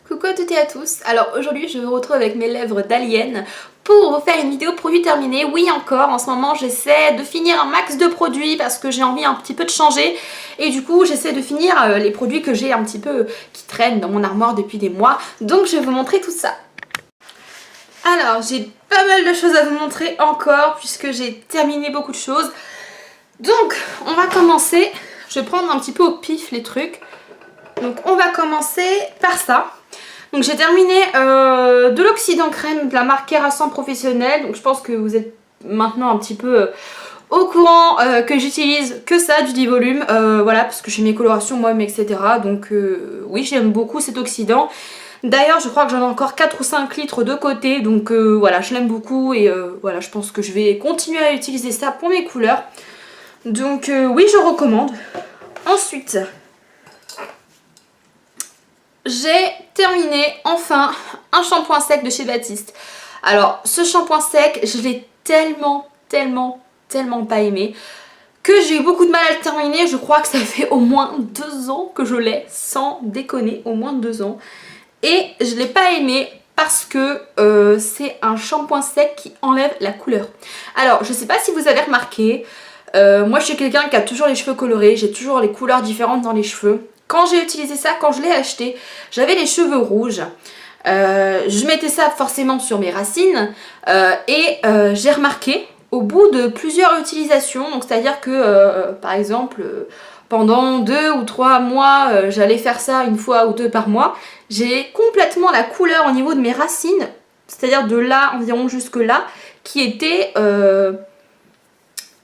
Coucou à toutes et à tous, alors aujourd'hui je me retrouve avec mes lèvres d'alien pour vous faire une vidéo produit terminé. Oui encore, en ce moment j'essaie de finir un max de produits parce que j'ai envie un petit peu de changer et du coup j'essaie de finir les produits que j'ai un petit peu qui traînent dans mon armoire depuis des mois, donc je vais vous montrer tout ça. Alors j'ai pas mal de choses à vous montrer encore puisque j'ai terminé beaucoup de choses, donc on va commencer, je vais prendre un petit peu au pif les trucs. Donc on va commencer par ça. Donc j'ai terminé de l'oxydant crème de la marque Kerasan Professionnel. Donc je pense que vous êtes maintenant un petit peu au courant que j'utilise que ça, du Divolume. Voilà, parce que j'ai mes colorations moi-même, etc. Donc oui, j'aime beaucoup cet oxydant. D'ailleurs, je crois que j'en ai encore 4 ou 5 litres de côté. Donc voilà, je l'aime beaucoup et voilà, je pense que je vais continuer à utiliser ça pour mes couleurs. Donc oui, je recommande. Ensuite, j'ai terminé enfin un shampoing sec de chez Baptiste. Alors ce shampoing sec, je l'ai tellement pas aimé que j'ai eu beaucoup de mal à le terminer. Je crois que ça fait au moins 2 ans que je l'ai, sans déconner, au moins 2 ans. Et je l'ai pas aimé parce que c'est un shampoing sec qui enlève la couleur. Alors je sais pas si vous avez remarqué, moi je suis quelqu'un qui a toujours les cheveux colorés, j'ai toujours les couleurs différentes dans les cheveux. Quand j'ai utilisé ça, quand je l'ai acheté, j'avais les cheveux rouges. Je mettais ça forcément sur mes racines et j'ai remarqué au bout de plusieurs utilisations, donc c'est-à-dire que par exemple pendant 2 ou 3 mois, j'allais faire ça 1 fois ou 2 par mois, j'ai complètement la couleur au niveau de mes racines, c'est-à-dire de là environ jusque là, qui était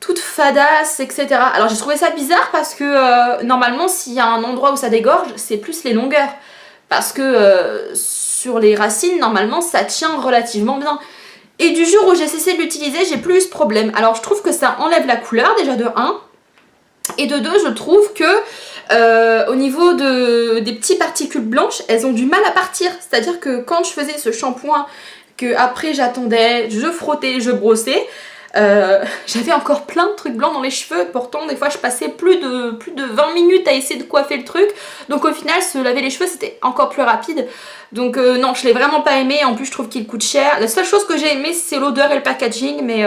toute fadasse, etc. Alors j'ai trouvé ça bizarre parce que normalement s'il y a un endroit où ça dégorge, c'est plus les longueurs. Parce que sur les racines, normalement ça tient relativement bien. Et du jour où j'ai cessé de l'utiliser, j'ai plus eu ce problème. Alors je trouve que ça enlève la couleur déjà de 1. Et de 2, je trouve que au niveau des petites particules blanches, elles ont du mal à partir. C'est-à-dire que quand je faisais ce shampoing, que après j'attendais, je frottais, je brossais, j'avais encore plein de trucs blancs dans les cheveux. Pourtant des fois je passais plus de 20 minutes à essayer de coiffer le truc. Donc au final se laver les cheveux c'était encore plus rapide. Donc non, je l'ai vraiment pas aimé. En plus je trouve qu'il coûte cher. La seule chose que j'ai aimé c'est l'odeur et le packaging. Mais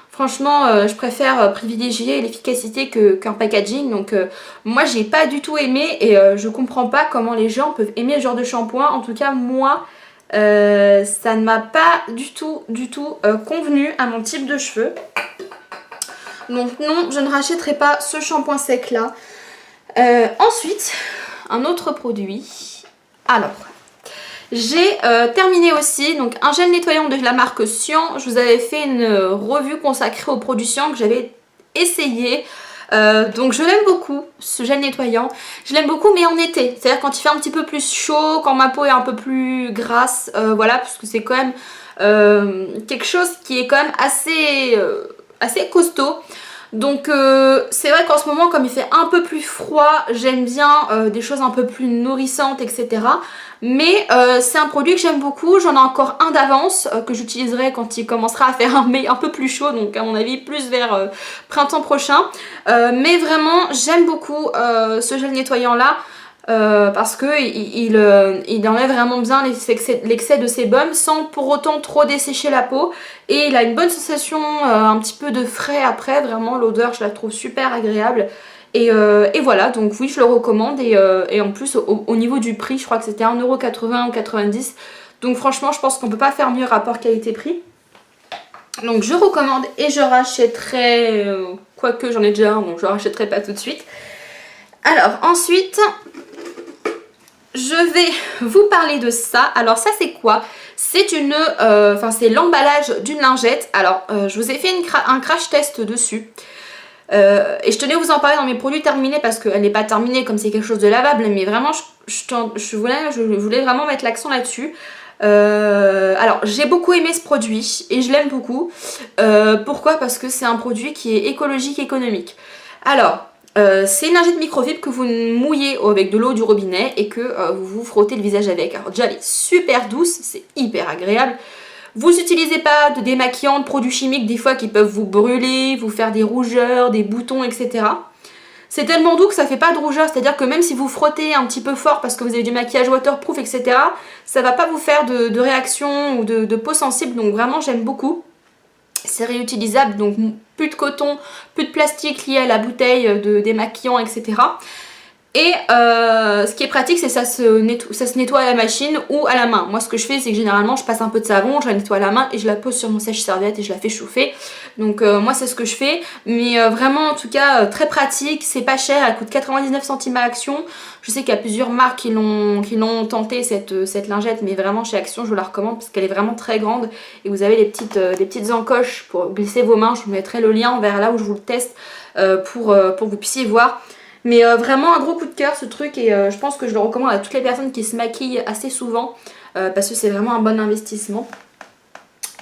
franchement je préfère privilégier l'efficacité qu'un packaging. Donc moi j'ai pas du tout aimé. Et je comprends pas comment les gens peuvent aimer ce genre de shampoing. En tout cas moi ça ne m'a pas du tout convenu à mon type de cheveux. Donc non, je ne rachèterai pas ce shampoing sec là. Ensuite, un autre produit. Alors, j'ai terminé aussi donc un gel nettoyant de la marque Cyan. Je vous avais fait une revue consacrée aux produits Cyan que j'avais essayé. Donc je l'aime beaucoup ce gel nettoyant, je l'aime beaucoup mais en été, c'est à dire quand il fait un petit peu plus chaud, quand ma peau est un peu plus grasse, voilà, parce que c'est quand même quelque chose qui est quand même assez costaud. Donc c'est vrai qu'en ce moment comme il fait un peu plus froid, j'aime bien des choses un peu plus nourrissantes, etc. Mais c'est un produit que j'aime beaucoup, j'en ai encore un d'avance que j'utiliserai quand il commencera à faire un peu plus chaud, donc à mon avis plus vers printemps prochain. Mais vraiment j'aime beaucoup ce gel nettoyant là. Parce que il enlève vraiment bien l'excès de sébum sans pour autant trop dessécher la peau, et il a une bonne sensation, un petit peu de frais après, vraiment l'odeur je la trouve super agréable et voilà, donc oui je le recommande et en plus au niveau du prix je crois que c'était 1,80 € ou 90 €, donc franchement je pense qu'on peut pas faire mieux rapport qualité-prix. Donc je recommande et je rachèterai, quoique j'en ai déjà un donc je rachèterai pas tout de suite. Alors ensuite je vais vous parler de ça. Alors ça c'est quoi? C'est c'est l'emballage d'une lingette. Alors je vous ai fait un crash test dessus. Et je tenais à vous en parler dans mes produits terminés parce qu'elle n'est pas terminée comme c'est quelque chose de lavable. Mais vraiment je voulais vraiment mettre l'accent là-dessus. Alors j'ai beaucoup aimé ce produit et je l'aime beaucoup. Pourquoi? Parce que c'est un produit qui est écologique et économique. Alors c'est une lingette microfibre que vous mouillez avec de l'eau du robinet et que vous vous frottez le visage avec. Alors déjà elle est super douce, c'est hyper agréable. Vous n'utilisez pas de démaquillants, de produits chimiques des fois qui peuvent vous brûler, vous faire des rougeurs, des boutons, etc. C'est tellement doux que ça fait pas de rougeur, c'est-à-dire que même si vous frottez un petit peu fort parce que vous avez du maquillage waterproof, etc., ça va pas vous faire de réaction ou de peau sensible, donc vraiment j'aime beaucoup. C'est réutilisable, donc plus de coton, plus de plastique lié à la bouteille démaquillant, etc. Et ce qui est pratique, c'est ça se nettoie à la machine ou à la main. Moi, ce que je fais, c'est que généralement, je passe un peu de savon, je la nettoie à la main et je la pose sur mon sèche-serviette et je la fais chauffer. Donc moi, c'est ce que je fais. Mais vraiment, en tout cas, très pratique. C'est pas cher, elle coûte 99 centimes à Action. Je sais qu'il y a plusieurs marques qui l'ont tenté, cette lingette, mais vraiment, chez Action, je vous la recommande parce qu'elle est vraiment très grande. Et vous avez des petites encoches pour glisser vos mains. Je vous mettrai le lien vers là où je vous le teste pour que vous puissiez voir. Mais vraiment un gros coup de cœur ce truc et je pense que je le recommande à toutes les personnes qui se maquillent assez souvent parce que c'est vraiment un bon investissement.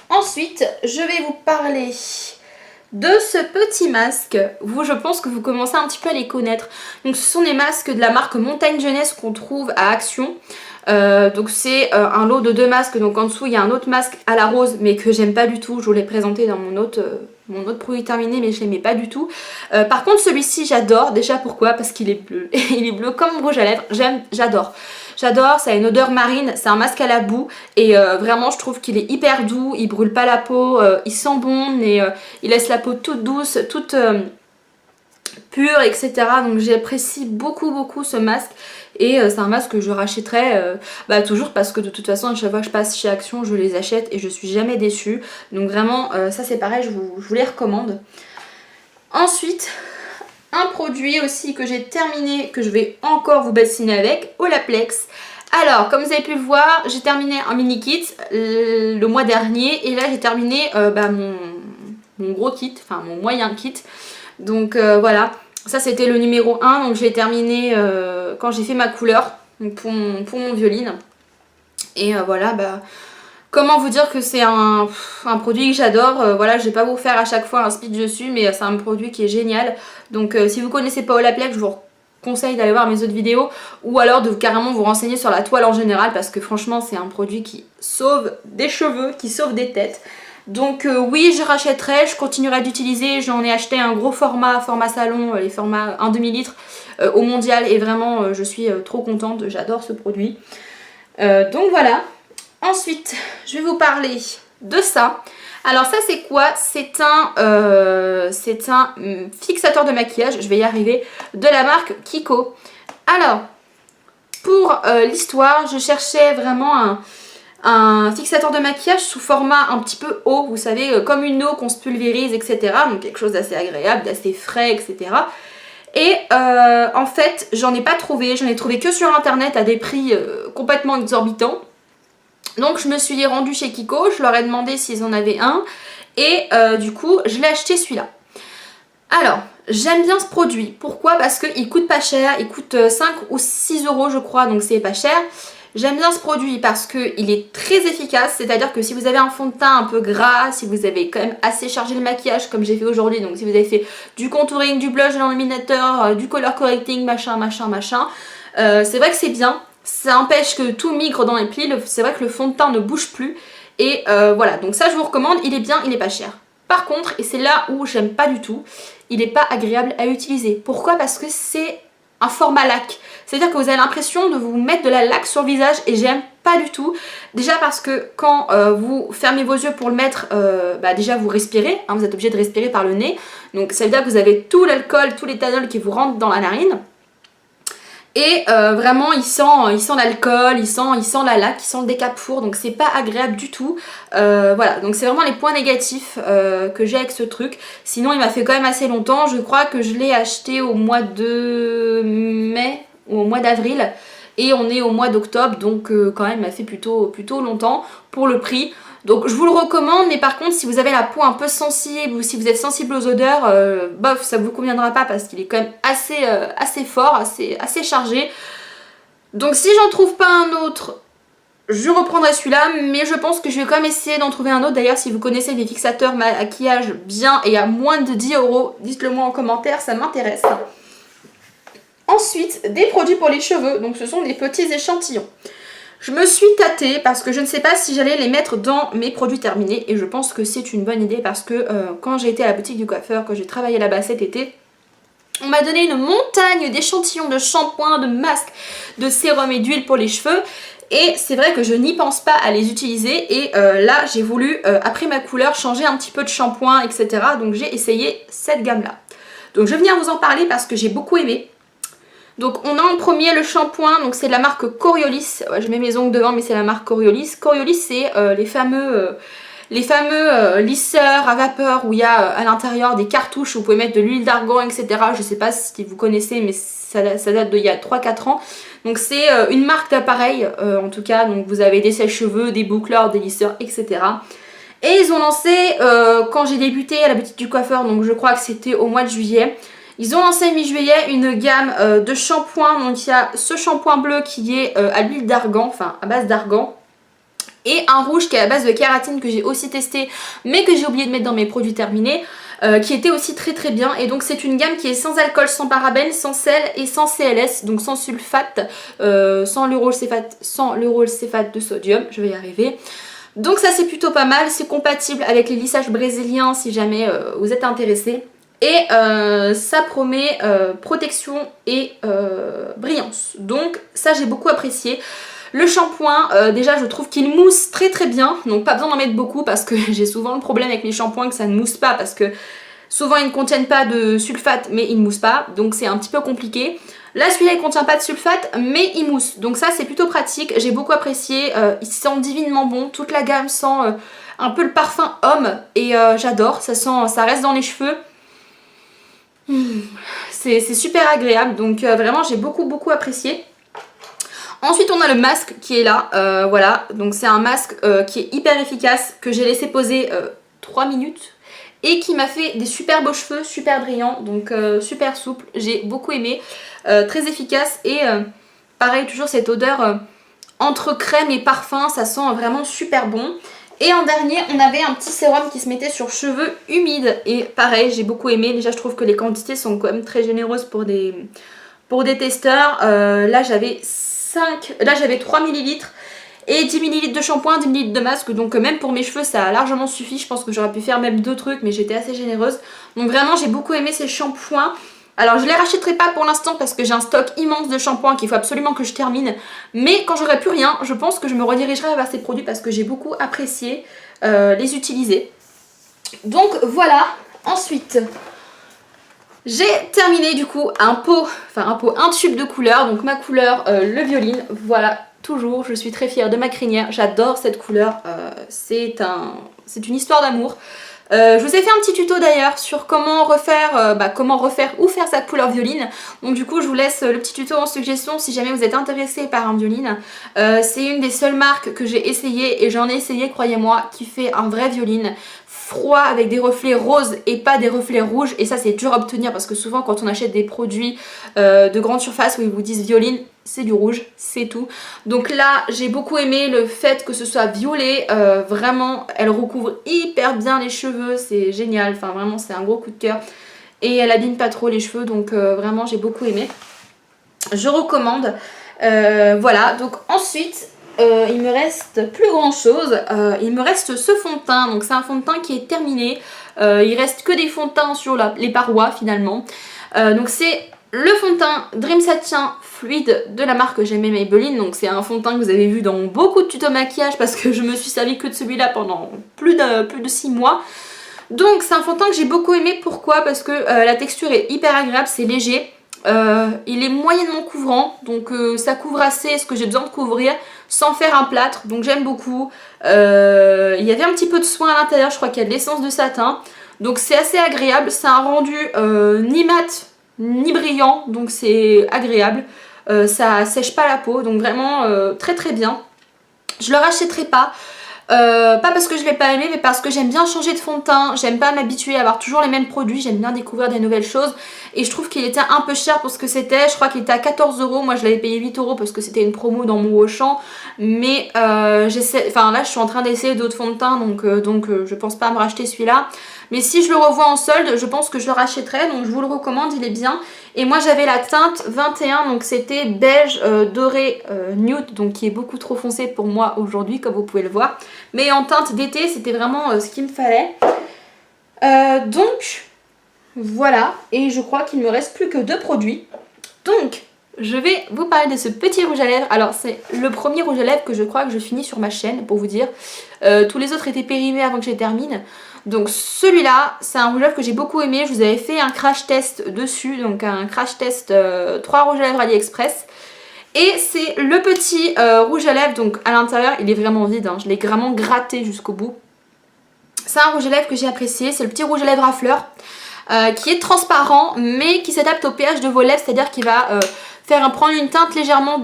Ensuite, je vais vous parler de ce petit masque. Je pense que vous commencez un petit peu à les connaître. Donc ce sont des masques de la marque Montagne Jeunesse qu'on trouve à Action. Donc c'est un lot de 2 masques, donc en dessous il y a un autre masque à la rose mais que j'aime pas du tout, je vous l'ai présenté dans mon autre produit terminé mais je l'aimais pas du tout. Par contre celui-ci j'adore, déjà pourquoi? Parce qu'il est bleu, il est bleu comme rouge à lèvres, j'adore. J'adore, ça a une odeur marine, c'est un masque à la boue et vraiment je trouve qu'il est hyper doux, il brûle pas la peau, il sent bon mais il laisse la peau toute douce, toute pure, etc. Donc j'apprécie beaucoup ce masque et c'est un masque que je rachèterai toujours parce que de toute façon à chaque fois que je passe chez Action je les achète et je suis jamais déçue. Donc vraiment ça c'est pareil, je vous les recommande. Ensuite un produit aussi que j'ai terminé, que je vais encore vous bassiner avec, Olaplex. Alors comme vous avez pu le voir, j'ai terminé un mini kit le mois dernier et là j'ai terminé mon gros kit, enfin mon moyen kit. Donc voilà, ça c'était le numéro 1, donc j'ai terminé quand j'ai fait ma couleur donc pour mon violine. Et voilà, comment vous dire que c'est un produit que j'adore. Voilà, je vais pas vous faire à chaque fois un speech dessus, mais c'est un produit qui est génial. Donc si vous connaissez pas Olaplex, je vous conseille d'aller voir mes autres vidéos ou alors de carrément vous renseigner sur la toile en général parce que franchement c'est un produit qui sauve des cheveux, qui sauve des têtes. Donc oui, je rachèterai, je continuerai d'utiliser, j'en ai acheté un gros format salon, les formats 1 demi-litre au mondial et vraiment je suis trop contente, j'adore ce produit. Donc voilà. Ensuite, je vais vous parler de ça. Alors ça c'est quoi? C'est un fixateur de maquillage, je vais y arriver, de la marque Kiko. Alors, pour l'histoire, je cherchais vraiment un fixateur de maquillage sous format un petit peu eau, vous savez, comme une eau qu'on se pulvérise, etc. Donc quelque chose d'assez agréable, d'assez frais, etc. Et en fait, j'en ai pas trouvé, j'en ai trouvé que sur internet à des prix complètement exorbitants. Donc je me suis rendue chez Kiko, je leur ai demandé s'ils en avaient un et du coup je l'ai acheté celui-là. Alors, j'aime bien ce produit, pourquoi? Parce qu'il coûte pas cher, il coûte 5 ou 6 euros je crois, donc c'est pas cher. J'aime bien ce produit parce qu'il est très efficace, c'est-à-dire que si vous avez un fond de teint un peu gras, si vous avez quand même assez chargé le maquillage comme j'ai fait aujourd'hui, donc si vous avez fait du contouring, du blush, de l'enluminateur, du color correcting, machin, c'est vrai que c'est bien, ça empêche que tout migre dans les plis, c'est vrai que le fond de teint ne bouge plus, et voilà, donc ça je vous recommande, il est bien, il est pas cher. Par contre, et c'est là où j'aime pas du tout, il n'est pas agréable à utiliser. Pourquoi? Parce que c'est un format lac. C'est-à-dire que vous avez l'impression de vous mettre de la laque sur le visage et j'aime pas du tout. Déjà parce que quand vous fermez vos yeux pour le mettre, déjà vous respirez, hein, vous êtes obligé de respirer par le nez. Donc ça veut dire que vous avez tout l'alcool, tout l'éthanol qui vous rentre dans la narine. Et vraiment il sent l'alcool, il sent la laque, il sent le décapfour, donc c'est pas agréable du tout. Voilà, donc c'est vraiment les points négatifs que j'ai avec ce truc. Sinon il m'a fait quand même assez longtemps, je crois que je l'ai acheté au mois de mai ou au mois d'avril. Et on est au mois d'octobre, donc quand même il m'a fait plutôt longtemps pour le prix. Donc je vous le recommande, mais par contre si vous avez la peau un peu sensible ou si vous êtes sensible aux odeurs, bof, ça vous conviendra pas parce qu'il est quand même assez fort, assez chargé. Donc si j'en trouve pas un autre, je reprendrai celui-là, mais je pense que je vais quand même essayer d'en trouver un autre. D'ailleurs si vous connaissez des fixateurs maquillage bien et à moins de 10 euros, dites-le moi en commentaire, ça m'intéresse. Ensuite, des produits pour les cheveux, donc ce sont des petits échantillons. Je me suis tâtée parce que je ne sais pas si j'allais les mettre dans mes produits terminés et je pense que c'est une bonne idée parce que quand j'ai été à la boutique du coiffeur, quand j'ai travaillé là-bas cet été, On m'a donné une montagne d'échantillons de shampoing, de masques, de sérum et d'huile pour les cheveux. Et c'est vrai que je n'y pense pas à les utiliser. Et là, j'ai voulu, après ma couleur, changer un petit peu de shampoing, etc. Donc j'ai essayé cette gamme-là. Donc je vais venir vous en parler parce que j'ai beaucoup aimé. Donc on a en premier le shampoing, donc c'est de la marque Coriolis. Ouais, je mets mes ongles devant mais c'est la marque Coriolis. Coriolis c'est les fameux lisseurs à vapeur où il y a à l'intérieur des cartouches où vous pouvez mettre de l'huile d'argan, etc. Je sais pas si vous connaissez mais ça date d'il y a 3-4 ans. Donc c'est une marque d'appareil en tout cas, donc vous avez des sèche-cheveux, des boucleurs, des lisseurs, etc. Et ils ont lancé, quand j'ai débuté à la boutique du coiffeur, donc je crois que c'était au mois de juillet, ils ont lancé mi-juillet une gamme de shampoings. Donc il y a ce shampoing bleu qui est à l'huile d'argan, enfin à base d'argan. Et un rouge qui est à base de kératine que j'ai aussi testé mais que j'ai oublié de mettre dans mes produits terminés. Qui était aussi très très bien. Et donc c'est une gamme qui est sans alcool, sans parabènes, sans sel et sans CLS. Donc sans sulfate, sans l'uracéphate de sodium. Je vais y arriver. Donc ça c'est plutôt pas mal. C'est compatible avec les lissages brésiliens si jamais vous êtes intéressé. Et ça promet protection et brillance. Donc ça j'ai beaucoup apprécié. Le shampoing, déjà je trouve qu'il mousse très très bien. Donc pas besoin d'en mettre beaucoup parce que j'ai souvent le problème avec les shampoings que ça ne mousse pas. Parce que souvent ils ne contiennent pas de sulfate mais ils ne moussent pas. Donc c'est un petit peu compliqué. Là celui-là il ne contient pas de sulfate mais il mousse. Donc ça c'est plutôt pratique. J'ai beaucoup apprécié. Il sent divinement bon. Toute la gamme sent un peu le parfum homme. Et j'adore. Ça reste dans les cheveux. C'est super agréable, donc vraiment j'ai beaucoup apprécié. Ensuite on a le masque qui est là, voilà, donc c'est un masque qui est hyper efficace, que j'ai laissé poser 3 minutes et qui m'a fait des super beaux cheveux, super brillants, donc super souple, j'ai beaucoup aimé, très efficace et pareil toujours cette odeur entre crème et parfum, ça sent vraiment super bon. Et en dernier, on avait un petit sérum qui se mettait sur cheveux humides. Et pareil, j'ai beaucoup aimé. Déjà, je trouve que les quantités sont quand même très généreuses pour des testeurs. Là, j'avais 3 ml et 10 ml de shampoing, 10 ml de masque. Donc même pour mes cheveux, ça a largement suffi. Je pense que j'aurais pu faire même 2 trucs, mais j'étais assez généreuse. Donc vraiment, j'ai beaucoup aimé ces shampoings. Alors je les rachèterai pas pour l'instant parce que j'ai un stock immense de shampoings qu'il faut absolument que je termine. Mais quand j'aurai plus rien, je pense que je me redirigerai vers ces produits parce que j'ai beaucoup apprécié les utiliser. Donc voilà, ensuite j'ai terminé du coup un tube de couleur. Donc ma couleur, le violine, voilà, toujours, je suis très fière de ma crinière. J'adore cette couleur, c'est une histoire d'amour. Je vous ai fait un petit tuto d'ailleurs sur comment refaire ou faire sa couleur violine. Donc du coup je vous laisse le petit tuto en suggestion si jamais vous êtes intéressé par un violine. C'est une des seules marques que j'ai essayé et j'en ai essayé, croyez-moi, qui fait un vrai violine froid avec des reflets roses et pas des reflets rouges. Et ça c'est dur à obtenir parce que souvent quand on achète des produits de grande surface où ils vous disent violine, c'est du rouge, c'est tout. Donc là j'ai beaucoup aimé le fait que ce soit violet, vraiment elle recouvre hyper bien les cheveux, c'est génial, enfin vraiment c'est un gros coup de cœur. Et elle abîme pas trop les cheveux, donc vraiment j'ai beaucoup aimé. Je recommande. Voilà, donc ensuite il me reste plus grand chose, il me reste ce fond de teint, donc c'est un fond de teint qui est terminé. Il reste que des fonds de teint sur les parois finalement. Donc c'est le fond de teint Dream Satin Fluide de la marque J'aimais Maybelline. Donc c'est un fond de teint que vous avez vu dans beaucoup de tutos maquillage parce que je me suis servi que de celui-là pendant plus de 6 mois. Donc c'est un fond de teint que j'ai beaucoup aimé. Pourquoi? Parce que la texture est hyper agréable, c'est léger. Il est moyennement couvrant, donc ça couvre assez ce que j'ai besoin de couvrir sans faire un plâtre, donc j'aime beaucoup. Il y avait un petit peu de soin à l'intérieur, je crois qu'il y a de l'essence de satin, donc c'est assez agréable. C'est un rendu ni mat ni brillant, donc c'est agréable. Ça sèche pas la peau, donc vraiment très très bien. Je le rachèterai pas. Pas parce que je l'ai pas aimé mais parce que j'aime bien changer de fond de teint, j'aime pas m'habituer à avoir toujours les mêmes produits, j'aime bien découvrir des nouvelles choses et je trouve qu'il était un peu cher pour ce que c'était. Je crois qu'il était à 14 €, moi je l'avais payé 8 € parce que c'était une promo dans mon Auchan, mais là je suis en train d'essayer d'autres fonds de teint donc je pense pas à me racheter celui-là, mais si je le revois en solde je pense que je le rachèterai, donc je vous le recommande, il est bien. Et moi j'avais la teinte 21, donc c'était beige doré nude, donc qui est beaucoup trop foncé pour moi aujourd'hui comme vous pouvez le voir, mais en teinte d'été c'était vraiment ce qu'il me fallait. Donc Voilà, et je crois qu'il me reste plus que 2 produits. Donc, je vais vous parler de ce petit rouge à lèvres. Alors, c'est le premier rouge à lèvres que je crois que je finis sur ma chaîne, pour vous dire. Tous les autres étaient périmés avant que je les termine. Donc, celui-là, c'est un rouge à lèvres que j'ai beaucoup aimé. Je vous avais fait un crash test dessus, donc un crash test 3 rouges à lèvres AliExpress. Et c'est le petit rouge à lèvres, donc à l'intérieur, il est vraiment vide, hein. Je l'ai vraiment gratté jusqu'au bout. C'est un rouge à lèvres que j'ai apprécié, c'est le petit rouge à lèvres à fleurs. Qui est transparent mais qui s'adapte au pH de vos lèvres, c'est-à-dire qu'il va prendre une teinte légèrement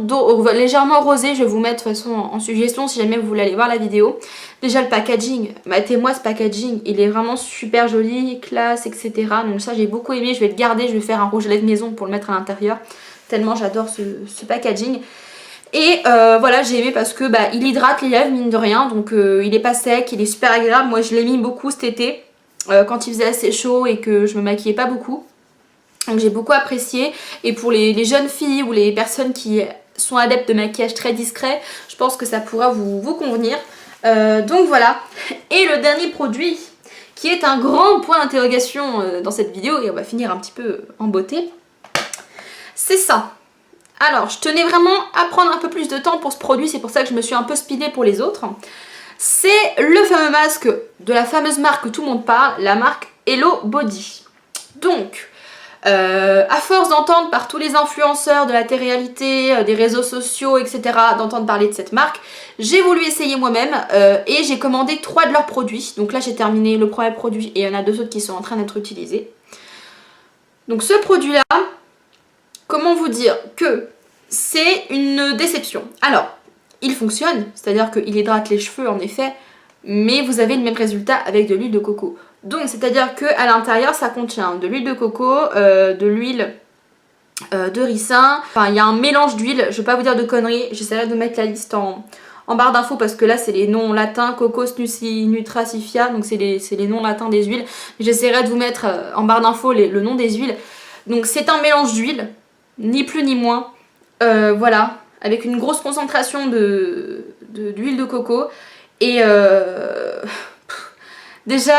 rosée. Je vais vous mettre de toute façon en suggestion si jamais vous voulez aller voir la vidéo. Déjà le packaging, matez-moi ce packaging, il est vraiment super joli, classe, etc. Donc ça j'ai beaucoup aimé, je vais le garder, je vais faire un rouge à lèvres maison pour le mettre à l'intérieur, tellement j'adore ce packaging. Et voilà, j'ai aimé parce que il hydrate les lèvres mine de rien, donc il est pas sec, il est super agréable. Moi je l'ai mis beaucoup cet été. Quand il faisait assez chaud et que je me maquillais pas beaucoup, donc j'ai beaucoup apprécié. Et pour les jeunes filles ou les personnes qui sont adeptes de maquillage très discret, je pense que ça pourra vous convenir. Donc voilà. Et le dernier produit qui est un grand point d'interrogation dans cette vidéo, et on va finir un petit peu en beauté, c'est ça. Alors je tenais vraiment à prendre un peu plus de temps pour ce produit, c'est pour ça que je me suis un peu speedée pour les autres. C'est le fameux masque de la fameuse marque que tout le monde parle, la marque Hello Body. Donc, à force d'entendre par tous les influenceurs de la télé-réalité, des réseaux sociaux, etc., d'entendre parler de cette marque, j'ai voulu essayer moi-même et j'ai commandé 3 de leurs produits. Donc là, j'ai terminé le premier produit et il y en a 2 autres qui sont en train d'être utilisés. Donc ce produit-là, comment vous dire que c'est une déception. Alors, il fonctionne, c'est-à-dire qu'il hydrate les cheveux en effet, mais vous avez le même résultat avec de l'huile de coco. Donc c'est-à-dire qu'à l'intérieur ça contient de l'huile de coco, de l'huile de ricin, enfin il y a un mélange d'huile, je vais pas vous dire de conneries, j'essaierai de mettre la liste en barre d'infos parce que là c'est les noms latins, Cocos nutracifia, donc c'est les noms latins des huiles. J'essaierai de vous mettre en barre d'infos le nom des huiles. Donc c'est un mélange d'huile, ni plus ni moins, voilà, avec une grosse concentration d'huile de coco. Et déjà,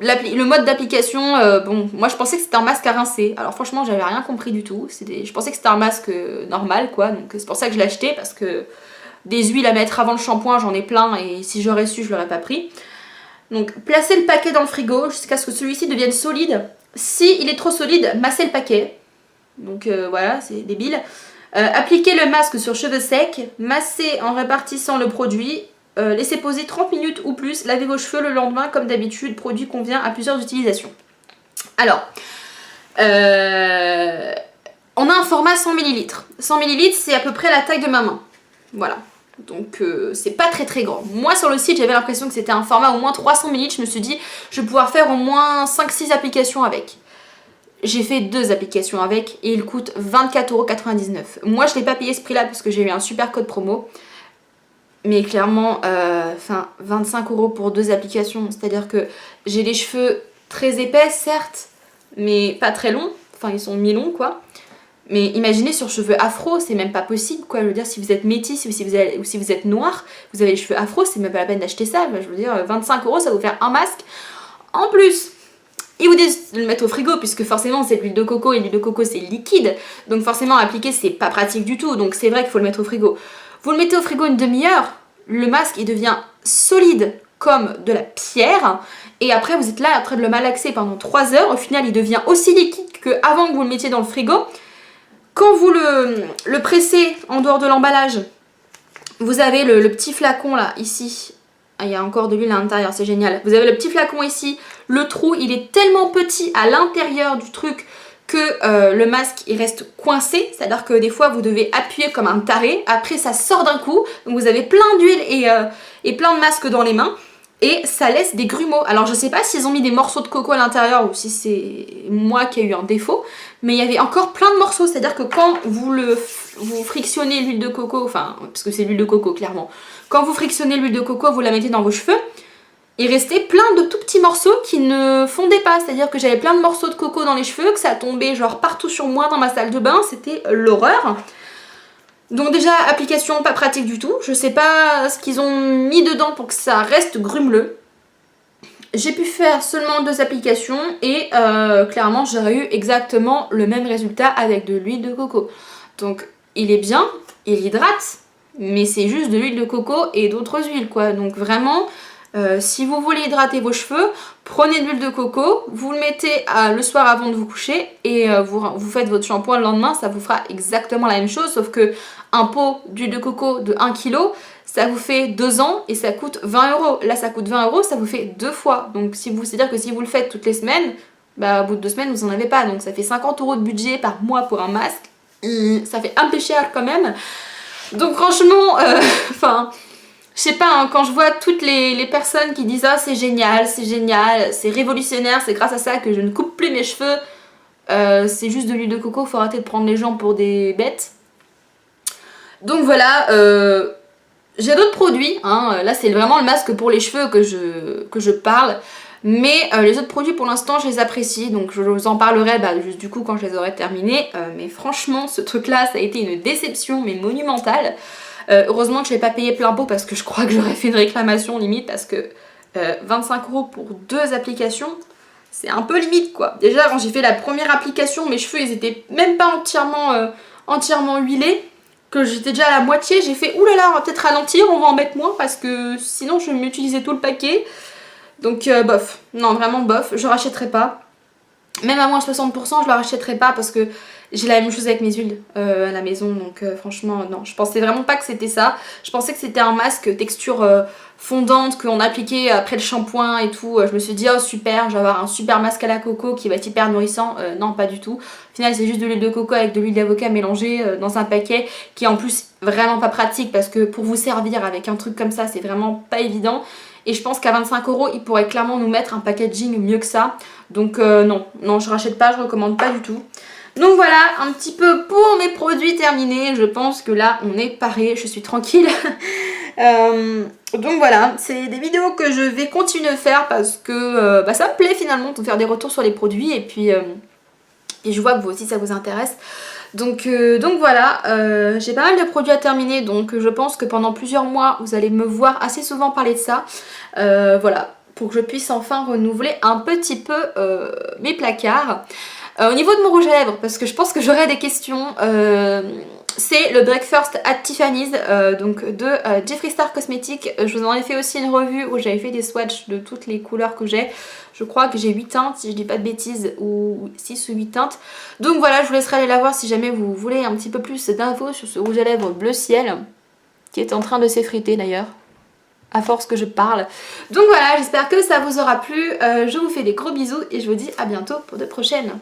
le mode d'application, bon, moi je pensais que c'était un masque à rincer. Alors franchement, j'avais rien compris du tout. Je pensais que c'était un masque normal, quoi. Donc c'est pour ça que je l'ai acheté, parce que des huiles à mettre avant le shampoing, j'en ai plein. Et si j'aurais su, je l'aurais pas pris. Donc placez le paquet dans le frigo jusqu'à ce que celui-ci devienne solide. Si il est trop solide, massez le paquet. Donc voilà, c'est débile. Appliquez le masque sur cheveux secs, massez en répartissant le produit, laissez poser 30 minutes ou plus, lavez vos cheveux le lendemain comme d'habitude, produit convient à plusieurs utilisations. Alors, on a un format 100 ml. 100 ml c'est à peu près la taille de ma main. Voilà. Donc c'est pas très très grand. Moi sur le site j'avais l'impression que c'était un format au moins 300 ml, je me suis dit je vais pouvoir faire au moins 5-6 applications avec. J'ai fait 2 applications avec et il coûte 24,99 €. Moi je l'ai pas payé ce prix là parce que j'ai eu un super code promo. Mais clairement, 25 € pour 2 applications. C'est-à-dire que j'ai les cheveux très épais certes, mais pas très longs. Enfin ils sont mi-longs quoi. Mais imaginez sur cheveux afro, c'est même pas possible quoi. Je veux dire si vous êtes métis ou si vous êtes noir, vous avez les cheveux afro, c'est même pas la peine d'acheter ça. Je veux dire 25 € ça va vous faire un masque. En plus, ils vous disent de le mettre au frigo puisque forcément c'est de l'huile de coco et l'huile de coco c'est liquide. Donc forcément appliquer c'est pas pratique du tout. Donc c'est vrai qu'il faut le mettre au frigo. Vous le mettez au frigo une demi-heure, le masque il devient solide comme de la pierre. Et après vous êtes là en train de le malaxer pendant 3 heures. Au final il devient aussi liquide qu'avant que vous le mettiez dans le frigo. Quand vous le pressez en dehors de l'emballage, vous avez le petit flacon là, ici. Ah, il y a encore de l'huile à l'intérieur, c'est génial. Vous avez le petit flacon ici. Le trou, il est tellement petit à l'intérieur du truc que le masque, il reste coincé. C'est-à-dire que des fois, vous devez appuyer comme un taré. Après, ça sort d'un coup. Donc, vous avez plein d'huile et plein de masques dans les mains. Et ça laisse des grumeaux. Alors je sais pas s'ils ont mis des morceaux de coco à l'intérieur ou si c'est moi qui ai eu un défaut. Mais il y avait encore plein de morceaux. C'est-à-dire que quand vous frictionnez l'huile de coco, enfin parce que c'est l'huile de coco clairement. Quand vous frictionnez l'huile de coco, vous la mettez dans vos cheveux. Il restait plein de tout petits morceaux qui ne fondaient pas. C'est-à-dire que j'avais plein de morceaux de coco dans les cheveux, que ça tombait genre partout sur moi dans ma salle de bain. C'était l'horreur. Donc déjà, application pas pratique du tout. Je sais pas ce qu'ils ont mis dedans pour que ça reste grumeleux. j'ai pu faire seulement 2 applications et clairement j'aurais eu exactement le même résultat avec de l'huile de coco. Donc il est bien, il hydrate, mais c'est juste de l'huile de coco et d'autres huiles quoi. Donc vraiment, si vous voulez hydrater vos cheveux, prenez de l'huile de coco, vous le mettez le soir avant de vous coucher et vous faites votre shampoing le lendemain, ça vous fera exactement la même chose, sauf que un pot d'huile de coco de 1 kg, ça vous fait 2 ans et ça coûte 20 euros. Là ça coûte 20 euros, ça vous fait 2 fois. Donc c'est-à-dire que si vous le faites toutes les semaines, bah au bout de 2 semaines vous en avez pas. Donc ça fait 50 euros de budget par mois pour un masque. Ça fait un peu cher quand même. Donc franchement, enfin, je sais pas, hein, quand je vois toutes les personnes qui disent ah c'est génial, c'est révolutionnaire, c'est grâce à ça que je ne coupe plus mes cheveux, c'est juste de l'huile de coco, faut arrêter de prendre les gens pour des bêtes. Donc voilà, j'ai d'autres produits, hein. Là c'est vraiment le masque pour les cheveux que je parle. Mais les autres produits pour l'instant je les apprécie, donc je vous en parlerai juste du coup quand je les aurai terminés. Mais franchement ce truc là ça a été une déception mais monumentale. Heureusement que je l'ai pas payé plein pot parce que je crois que j'aurais fait une réclamation limite parce que 25 euros pour 2 applications c'est un peu limite quoi. Déjà quand j'ai fait la première application mes cheveux ils étaient même pas entièrement huilés. Que j'étais déjà à la moitié, j'ai fait oulala on va peut-être ralentir, on va en mettre moins parce que sinon je vais m'utiliser tout le paquet. Donc bof, non vraiment bof, je rachèterai pas. Même à moins 60% je la rachèterai pas parce que j'ai la même chose avec mes huiles à la maison. Donc franchement non, je pensais vraiment pas que c'était ça. Je pensais que c'était un masque texture fondante qu'on appliquait après le shampoing et tout. Je me suis dit oh super, je vais avoir un super masque à la coco qui va être hyper nourrissant. Non pas du tout. Au final c'est juste de l'huile de coco avec de l'huile d'avocat mélangée dans un paquet qui est en plus vraiment pas pratique parce que pour vous servir avec un truc comme ça c'est vraiment pas évident. Et je pense qu'à 25 euros, ils pourraient clairement nous mettre un packaging mieux que ça. Donc non, je rachète pas, je recommande pas du tout. Donc voilà, un petit peu pour mes produits terminés. Je pense que là, on est paré, je suis tranquille. Donc voilà, c'est des vidéos que je vais continuer de faire parce que ça me plaît finalement de faire des retours sur les produits. Et puis je vois que vous aussi, ça vous intéresse. Donc voilà, j'ai pas mal de produits à terminer, donc je pense que pendant plusieurs mois vous allez me voir assez souvent parler de ça. Voilà, pour que je puisse enfin renouveler un petit peu mes placards. Au niveau de mon rouge à lèvres, parce que je pense que j'aurai des questions, c'est le Breakfast at Tiffany's donc de Jeffree Star Cosmetics. Je vous en ai fait aussi une revue où j'avais fait des swatchs de toutes les couleurs que j'ai. Je crois que j'ai 8 teintes si je dis pas de bêtises, ou 6 ou 8 teintes. Donc voilà, je vous laisserai aller la voir si jamais vous voulez un petit peu plus d'infos sur ce rouge à lèvres bleu ciel, qui est en train de s'effriter d'ailleurs, à force que je parle. Donc voilà, j'espère que ça vous aura plu. Je vous fais des gros bisous et je vous dis à bientôt pour de prochaines.